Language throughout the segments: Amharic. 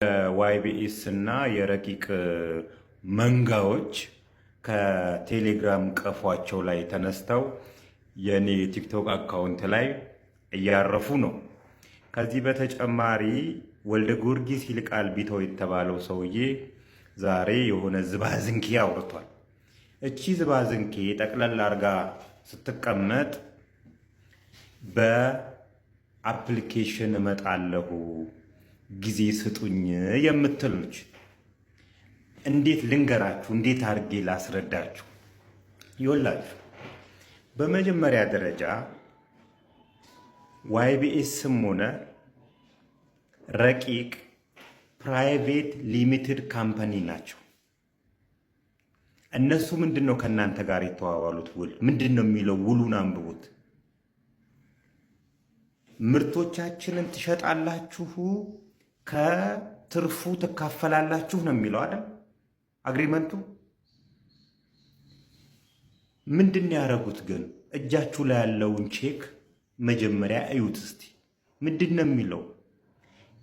ዋይቢኤስ እና የረቂቅ መንጋዎች ከቴሌግራም ቀፏቸው ላይ ተነስተው የኔ ቲክቶክ አካውንት ላይ እያረፉ ነው። ከዚህ በተጨማሪ ወልደ ጊዮርጊስ ይልቃል ቢተው የተባለው ሰውዬ ዛሬ የሆነ ዝባዝንኬ አውርቷል። እቺ ዝባዝንኬ ጠቅለል አርጋ ስትቀመጥ በአፕሊኬሽን እመጣለሁ ጊዜ ስጡኝ የምትል ነች። እንዴት ልንገራችሁ? እንዴት አድርጌ ላስረዳችሁ? ይወላችሁ በመጀመሪያ ደረጃ ዋይቢኤስም ሆነ ረቂቅ ፕራይቬት ሊሚትድ ካምፓኒ ናቸው። እነሱ ምንድነው ከእናንተ ጋር የተዋዋሉት ውል ምንድነው የሚለው? ውሉን አንብቡት። ምርቶቻችንን ትሸጣላችሁ ከትርፉ ትካፈላላችሁ ነው የሚለው አይደል? አግሪመንቱ ምንድን ያደረጉት ግን? እጃችሁ ላይ ያለውን ቼክ መጀመሪያ እዩት እስቲ። ምንድን ነው የሚለው?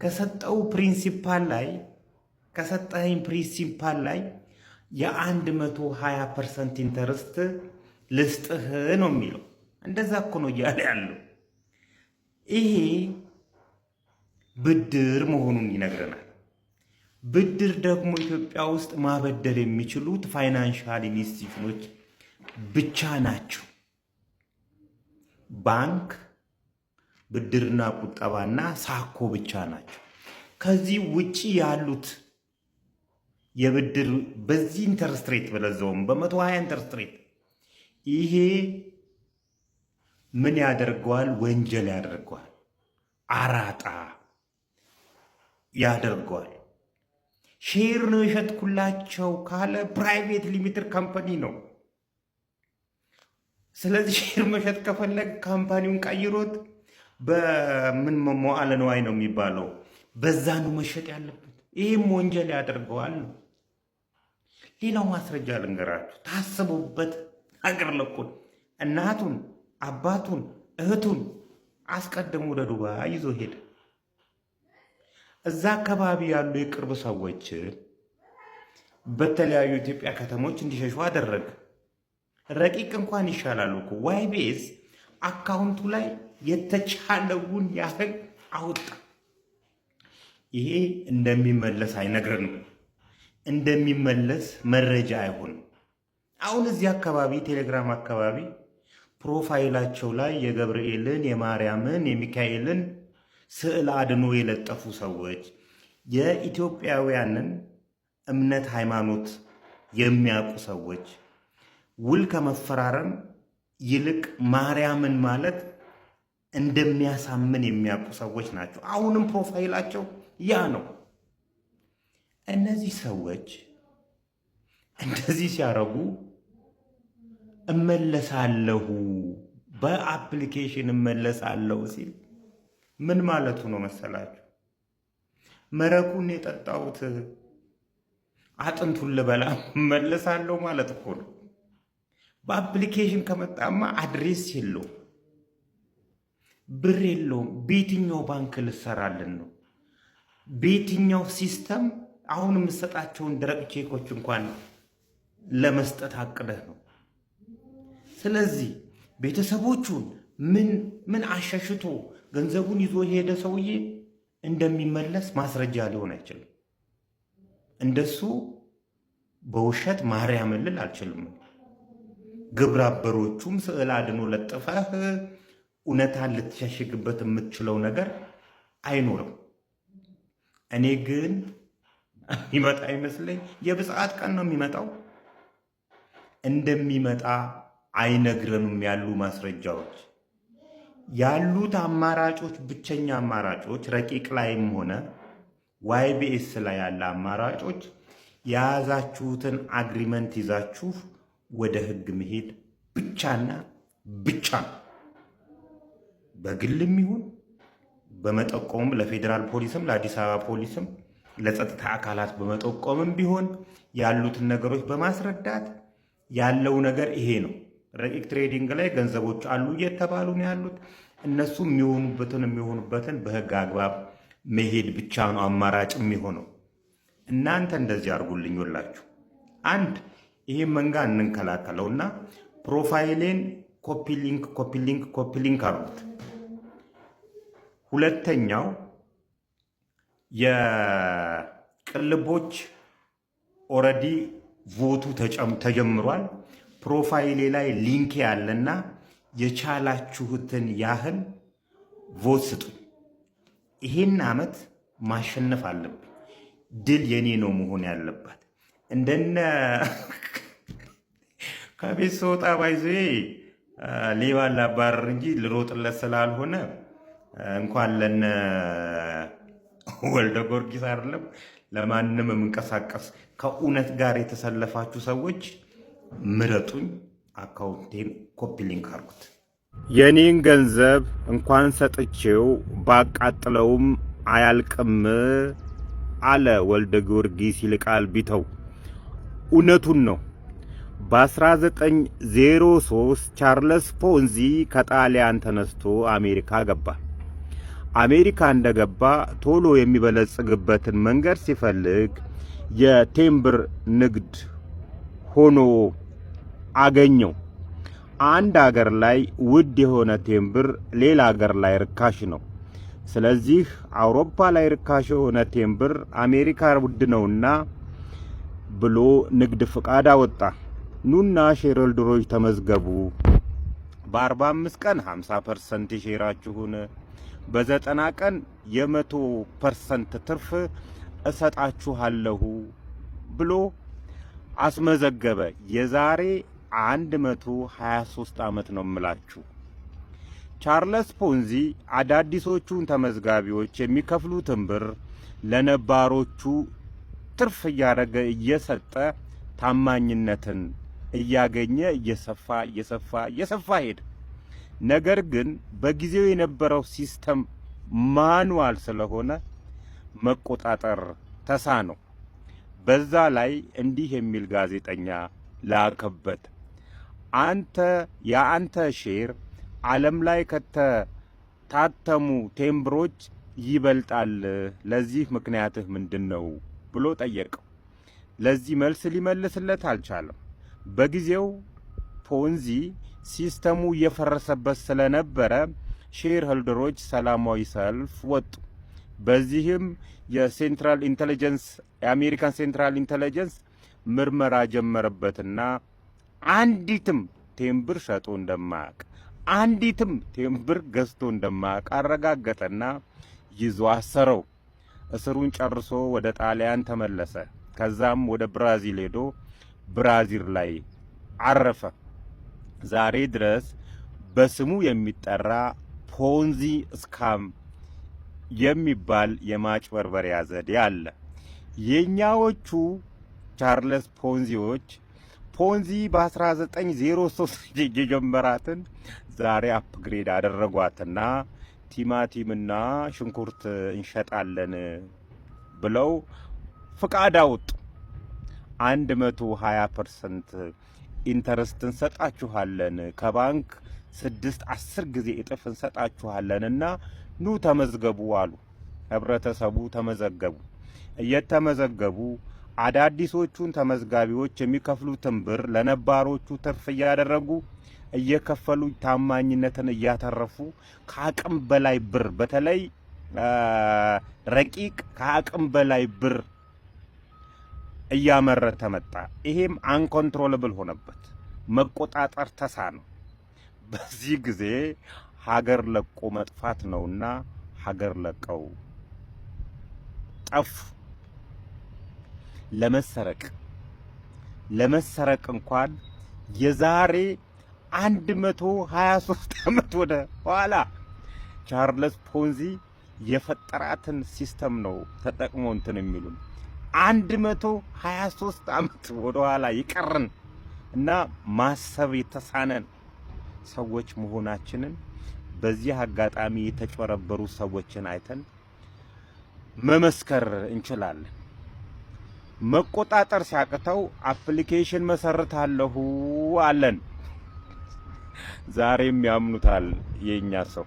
ከሰጠኝ ፕሪንሲፓል ላይ የ120% ኢንተረስት ልስጥህ ነው የሚለው። እንደዛ እኮ ነው እያለ ያለው። ይሄ ብድር መሆኑን ይነግረናል። ብድር ደግሞ ኢትዮጵያ ውስጥ ማበደር የሚችሉት ፋይናንሻል ኢንስቲትዩሽኖች ብቻ ናቸው። ባንክ፣ ብድርና ቁጠባና ሳኮ ብቻ ናቸው። ከዚህ ውጪ ያሉት የብድር በዚህ ኢንተረስት ሬት በለዘውም በ120 ኢንተረስት ሬት ይሄ ምን ያደርገዋል? ወንጀል ያደርገዋል። አራጣ ያደርገዋል። ሼር ነው የሸጥኩላቸው ካለ ፕራይቬት ሊሚትድ ካምፓኒ ነው። ስለዚህ ሼር መሸጥ ከፈለግ ካምፓኒውን ቀይሮት በምን መዋዕለ ንዋይ ነው የሚባለው፣ በዛ ነው መሸጥ ያለበት። ይህም ወንጀል ያደርገዋል ነው። ሌላው ማስረጃ ልንገራችሁ፣ ታስቡበት። አገር ለቁን እናቱን አባቱን እህቱን አስቀድሞ ወደ ዱባይ ይዞ ሄደ። እዛ አካባቢ ያሉ የቅርብ ሰዎች በተለያዩ ኢትዮጵያ ከተሞች እንዲሸሹ አደረገ። ረቂቅ እንኳን ይሻላሉ እኮ ዋይቢኤስ አካውንቱ ላይ የተቻለውን ያህል አወጣ። ይሄ እንደሚመለስ አይነግረንም። እንደሚመለስ መረጃ አይሆንም። አሁን እዚህ አካባቢ ቴሌግራም አካባቢ ፕሮፋይላቸው ላይ የገብርኤልን፣ የማርያምን፣ የሚካኤልን ስዕል አድኖ የለጠፉ ሰዎች የኢትዮጵያውያንን እምነት ሃይማኖት የሚያውቁ ሰዎች ውል ከመፈራረም ይልቅ ማርያምን ማለት እንደሚያሳምን የሚያውቁ ሰዎች ናቸው። አሁንም ፕሮፋይላቸው ያ ነው። እነዚህ ሰዎች እንደዚህ ሲያረጉ እመለሳለሁ በአፕሊኬሽን እመለሳለሁ ሲል ምን ማለቱ ነው መሰላችሁ? መረቁን የጠጣሁት አጥንቱን ልበላ እመለሳለሁ ማለት እኮ ነው። በአፕሊኬሽን ከመጣማ አድሬስ የለውም፣ ብር የለውም። በየትኛው ባንክ ልሰራልን ነው? በየትኛው ሲስተም? አሁን የምሰጣቸውን ደረቅ ቼኮች እንኳን ለመስጠት አቅደህ ነው። ስለዚህ ቤተሰቦቹን ምን አሻሽቶ ገንዘቡን ይዞ የሄደ ሰውዬ እንደሚመለስ ማስረጃ ሊሆን አይችልም። እንደሱ በውሸት ማርያምን ልል አልችልም። ግብረ አበሮቹም ስዕል አድኖ ለጥፈህ እውነታን ልትሸሽግበት የምትችለው ነገር አይኖርም። እኔ ግን የሚመጣ ይመስለኝ የብፅዓት ቀን ነው የሚመጣው። እንደሚመጣ አይነግረንም። ያሉ ማስረጃዎች ያሉት አማራጮች፣ ብቸኛ አማራጮች ረቂቅ ላይም ሆነ ዋይቢኤስ ላይ ያለ አማራጮች የያዛችሁትን አግሪመንት ይዛችሁ ወደ ህግ መሄድ ብቻና ብቻ ነው። በግልም ይሁን በመጠቆም ለፌዴራል ፖሊስም ለአዲስ አበባ ፖሊስም ለጸጥታ አካላት በመጠቆምም ቢሆን ያሉትን ነገሮች በማስረዳት ያለው ነገር ይሄ ነው። ረቂቅ ትሬዲንግ ላይ ገንዘቦች አሉ እየተባሉ ነው ያሉት። እነሱ የሚሆኑበትን በህግ አግባብ መሄድ ብቻ ነው አማራጭ የሚሆነው። እናንተ እንደዚህ አድርጉልኝ ሁላችሁ። አንድ ይሄ መንጋ እንንከላከለውና ፕሮፋይሌን ኮፒ ሊንክ አድርጉት። ሁለተኛው የቅልቦች ኦልሬዲ ቮቱ ተጀምሯል። ፕሮፋይሌ ላይ ሊንክ ያለና የቻላችሁትን ያህል ቮት ስጡ። ይሄን ዓመት ማሸነፍ አለብን። ድል የኔ ነው መሆን ያለባት። እንደነ ከቤት ስወጣ ባይዞ ሌባ ላባረር እንጂ ልሮጥለት ስላልሆነ እንኳን ለነ ወልደ ጊዮርጊስ አይደለም ለማንም የምንቀሳቀስ ከእውነት ጋር የተሰለፋችሁ ሰዎች ምረጡኝ። አካውንቴን ኮፒ ሊንክ አድርጉት። የኔን ገንዘብ እንኳን ሰጥቼው ባቃጥለውም አያልቅም አለ ወልደ ጊዮርጊስ ይልቃል ቢተው። እውነቱን ነው። በ1903 ቻርለስ ፖንዚ ከጣሊያን ተነስቶ አሜሪካ ገባ። አሜሪካ እንደገባ ቶሎ የሚበለጽግበትን መንገድ ሲፈልግ የቴምብር ንግድ ሆኖ አገኘው። አንድ አገር ላይ ውድ የሆነ ቴምብር ሌላ አገር ላይ ርካሽ ነው። ስለዚህ አውሮፓ ላይ ርካሽ የሆነ ቴምብር አሜሪካ ውድ ነውና ብሎ ንግድ ፍቃድ አወጣ። ኑና ሼርሆልደሮች ተመዝገቡ፣ በ45 ቀን 50% ሼራችሁን፣ በ90 ቀን የ100% ትርፍ እሰጣችኋለሁ ብሎ አስመዘገበ። የዛሬ 123 ዓመት ነው የምላችሁ። ቻርለስ ፖንዚ አዳዲሶቹን ተመዝጋቢዎች የሚከፍሉትን ብር ለነባሮቹ ትርፍ እያደረገ እየሰጠ ታማኝነትን እያገኘ እየሰፋ ሄደ። ነገር ግን በጊዜው የነበረው ሲስተም ማኑዋል ስለሆነ መቆጣጠር ተሳነው። በዛ ላይ እንዲህ የሚል ጋዜጠኛ ላከበት። የአንተ ሼር ዓለም ላይ ከተታተሙ ቴምብሮች ይበልጣል። ለዚህ ምክንያትህ ምንድነው ብሎ ጠየቀው። ለዚህ መልስ ሊመልስለት አልቻለም። በጊዜው ፖንዚ ሲስተሙ እየፈረሰበት ስለነበረ ሼር ሆልደሮች ሰላማዊ ሰልፍ ወጡ። በዚህም የአሜሪካን ሴንትራል ኢንተለጀንስ ምርመራ ጀመረበትና አንዲትም ቴምብር ሸጦ እንደማያውቅ አንዲትም ቴምብር ገዝቶ እንደማያውቅ አረጋገጠና ይዞ አሰረው። እስሩን ጨርሶ ወደ ጣሊያን ተመለሰ። ከዛም ወደ ብራዚል ሄዶ ብራዚል ላይ አረፈ። ዛሬ ድረስ በስሙ የሚጠራ ፖንዚ ስካም የሚባል የማጭበርበሪያ ዘዴ አለ። የኛዎቹ ቻርለስ ፖንዚዎች ፖንዚ በ1903 የጀመራትን ዛሬ አፕግሬድ አደረጓትና ቲማቲምና ሽንኩርት እንሸጣለን ብለው ፍቃድ አወጡ። 120% ኢንተረስት እንሰጣችኋለን፣ ከባንክ 6-10 ጊዜ እጥፍ እንሰጣችኋለንና ኑ ተመዝገቡ አሉ። ህብረተሰቡ ተመዘገቡ። እየተመዘገቡ አዳዲሶቹን ተመዝጋቢዎች የሚከፍሉትን ብር ለነባሮቹ ትርፍ እያደረጉ እየከፈሉ ታማኝነትን እያተረፉ ከአቅም በላይ ብር በተለይ ረቂቅ ከአቅም በላይ ብር እያመረተ መጣ። ይሄም አንኮንትሮለብል ሆነበት፣ መቆጣጠር ተሳነው። በዚህ ጊዜ ሀገር ለቆ መጥፋት ነውና ሀገር ለቀው ጠፉ። ለመሰረቅ እንኳን የዛሬ 123 ዓመት ወደ ኋላ ቻርለስ ፖንዚ የፈጠራትን ሲስተም ነው ተጠቅሞ እንትን የሚሉን 123 ዓመት ወደ ኋላ ይቀርን እና ማሰብ የተሳነን ሰዎች መሆናችንን በዚህ አጋጣሚ የተጨበረበሩ ሰዎችን አይተን መመስከር እንችላለን። መቆጣጠር ሲያቅተው አፕሊኬሽን መሰርታለሁ አለን። ዛሬም ያምኑታል የኛ ሰው።